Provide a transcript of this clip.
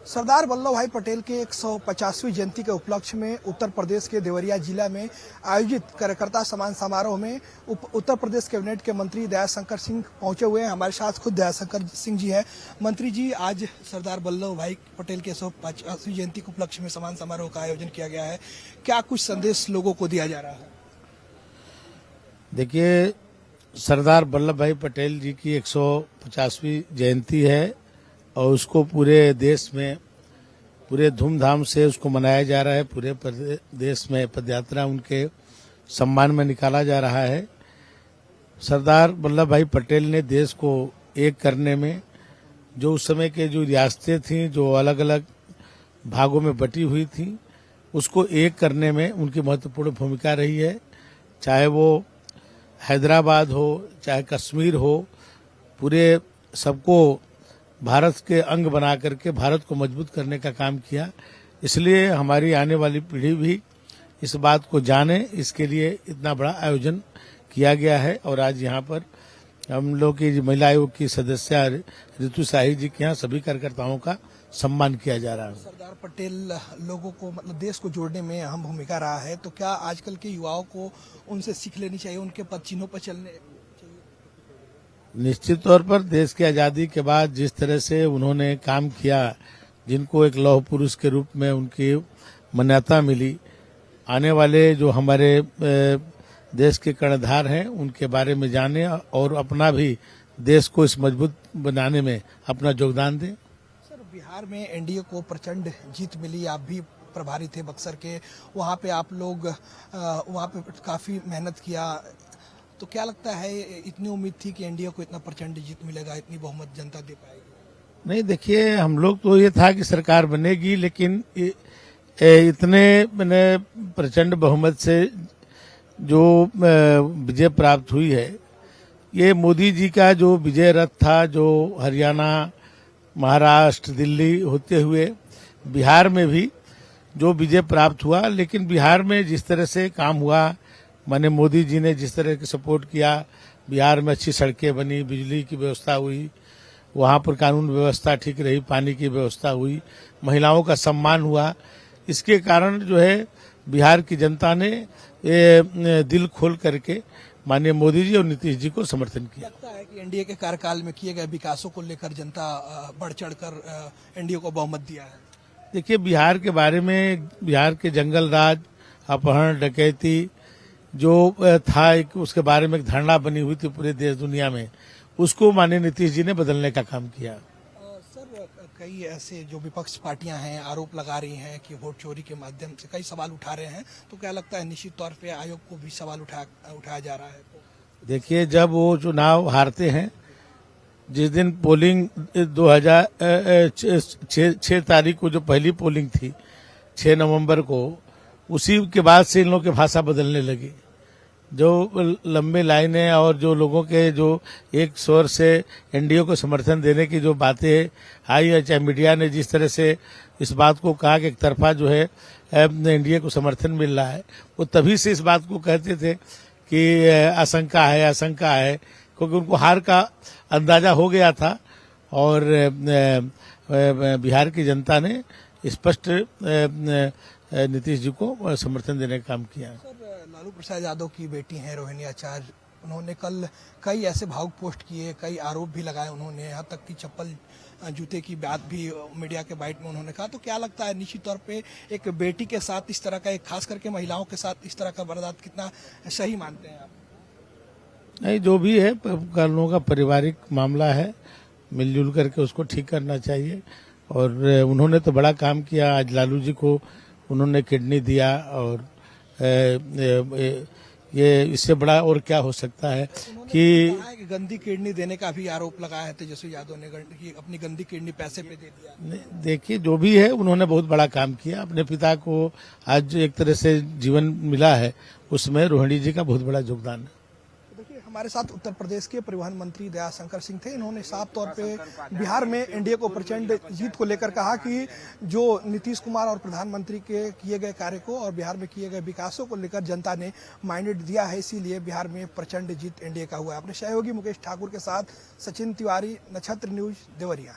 सरदार वल्लभ भाई पटेल के 150वीं जयंती के उपलक्ष्य में उत्तर प्रदेश के देवरिया जिला में आयोजित कार्यकर्ता सम्मान समारोह में उत्तर प्रदेश कैबिनेट के मंत्री दयाशंकर सिंह पहुंचे हुए हैं। हमारे साथ खुद दयाशंकर सिंह जी हैं। मंत्री जी, आज सरदार वल्लभ भाई पटेल के 150वीं जयंती के उपलक्ष्य में सम्मान समारोह का आयोजन किया गया है। क्या कुछ संदेश लोगों को दिया जा रहा है? देखिए, सरदार वल्लभ भाई पटेल जी की 150वीं जयंती है और उसको पूरे देश में पूरे धूमधाम से उसको मनाया जा रहा है। पूरे देश में पदयात्रा उनके सम्मान में निकाला जा रहा है। सरदार वल्लभ भाई पटेल ने देश को एक करने में, जो उस समय के जो रियासतें थीं जो अलग अलग भागों में बटी हुई थीं, उसको एक करने में उनकी महत्वपूर्ण भूमिका रही है। चाहे वो हैदराबाद हो, चाहे कश्मीर हो, पूरे सबको भारत के अंग बना करके भारत को मजबूत करने का काम किया। इसलिए हमारी आने वाली पीढ़ी भी इस बात को जाने, इसके लिए इतना बड़ा आयोजन किया गया है। और आज यहाँ पर हम लोग की महिला आयोग की सदस्य ऋतु शाही जी के यहाँ सभी कार्यकर्ताओं का सम्मान किया जा रहा है। सरदार पटेल लोगों को, मतलब देश को जोड़ने में अहम भूमिका रहा है, तो क्या आजकल के युवाओं को उनसे सीख लेनी चाहिए, उनके पद चिन्हों पर चलने चाहिए? निश्चित तौर पर देश की आज़ादी के बाद जिस तरह से उन्होंने काम किया, जिनको एक लौह पुरुष के रूप में उनकी मान्यता मिली, आने वाले जो हमारे देश के कर्णधार हैं उनके बारे में जाने और अपना भी देश को इस मजबूत बनाने में अपना योगदान दें। सर, बिहार में एनडीए को प्रचंड जीत मिली। आप भी प्रभारी थे बक्सर के, वहाँ पे आप लोग वहाँ पे काफ़ी मेहनत किया, तो क्या लगता है इतनी उम्मीद थी कि एनडीए को इतना प्रचंड जीत मिलेगा, इतनी बहुमत जनता दे पाएगी? नहीं, देखिए, हम लोग तो ये था कि सरकार बनेगी, लेकिन इतने प्रचंड बहुमत से जो विजय प्राप्त हुई है, ये मोदी जी का जो विजय रथ था, जो हरियाणा, महाराष्ट्र, दिल्ली होते हुए बिहार में भी जो विजय प्राप्त हुआ, लेकिन बिहार में जिस तरह से काम हुआ, माने मोदी जी ने जिस तरह के सपोर्ट किया, बिहार में अच्छी सड़कें बनी, बिजली की व्यवस्था हुई, वहाँ पर कानून व्यवस्था ठीक रही, पानी की व्यवस्था हुई, महिलाओं का सम्मान हुआ। इसके कारण जो है बिहार की जनता ने दिल खोल करके माननीय मोदी जी और नीतीश जी को समर्थन किया। लगता है कि एनडीए के कार्यकाल में किए गए विकासों को लेकर जनता बढ़ चढ़कर एनडीए को बहुमत दिया है। देखिए, बिहार के बारे में, बिहार के जंगल राज, अपहरण, डकैती जो था, उसके बारे में एक धारणा बनी हुई थी पूरे देश दुनिया में, उसको माननीय नीतीश जी ने बदलने का काम किया। सर, कई ऐसे जो विपक्ष पार्टियां हैं आरोप लगा रही हैं कि वोट चोरी के माध्यम से कई सवाल उठा रहे हैं, तो क्या लगता है निश्चित तौर पे आयोग को भी सवाल उठाया जा रहा है? देखिए, जब वो चुनाव हारते हैं, जिस दिन पोलिंग 2006 तारीख को जो पहली पोलिंग थी 6 नवंबर को, उसी के बाद से इन लोगों की भाषा बदलने लगी। जो लंबे लाइनें और जो लोगों के जो एक स्वर से एनडीए को समर्थन देने की जो बातें आई, चाहे मीडिया ने जिस तरह से इस बात को कहा कि एक तरफा जो है एनडीए को समर्थन मिल रहा है, वो तभी से इस बात को कहते थे कि आशंका है, क्योंकि उनको हार का अंदाजा हो गया था। और बिहार की जनता ने स्पष्ट नीतीश जी को समर्थन देने का काम किया। सर, लालू प्रसाद यादव की बेटी हैं रोहिणी आचार्य, उन्होंने कल कई ऐसे भावुक पोस्ट किए, कई आरोप भी लगाए उन्होंने, यहाँ तक कि चप्पल जूते की बात भी मीडिया के बाइट में उन्होंने कहा। तो क्या लगता है निश्चित तौर पे एक बेटी के साथ इस तरह का, एक खास करके महिलाओं के साथ इस तरह का बर्ताव कितना सही मानते हैं आप? नहीं, जो भी है लोगों का पारिवारिक मामला है, मिलजुल करके उसको ठीक करना चाहिए। और उन्होंने तो बड़ा काम किया। आज लालू जी को उन्होंने किडनी दिया, और ये इससे बड़ा और क्या हो सकता है कि गंदी किडनी देने का भी आरोप लगाया है तेजस्वी यादव ने, अपनी गंदी किडनी पैसे पे दे दिया। देखिए, जो भी है उन्होंने बहुत बड़ा काम किया। अपने पिता को आज एक तरह से जीवन मिला है, उसमें रोहिणी जी का बहुत बड़ा योगदान है। हमारे साथ उत्तर प्रदेश के परिवहन मंत्री दयाशंकर सिंह थे। इन्होंने साफ तौर पे बिहार में एनडीए को प्रचंड जीत को लेकर कहा कि जो नीतीश कुमार और प्रधानमंत्री के किए गए कार्य को और बिहार में किए गए विकासों को लेकर जनता ने मैंडेट दिया है, इसीलिए बिहार में प्रचंड जीत एनडीए का हुआ है। अपने सहयोगी मुकेश ठाकुर के साथ सचिन तिवारी, नक्षत्र न्यूज, देवरिया।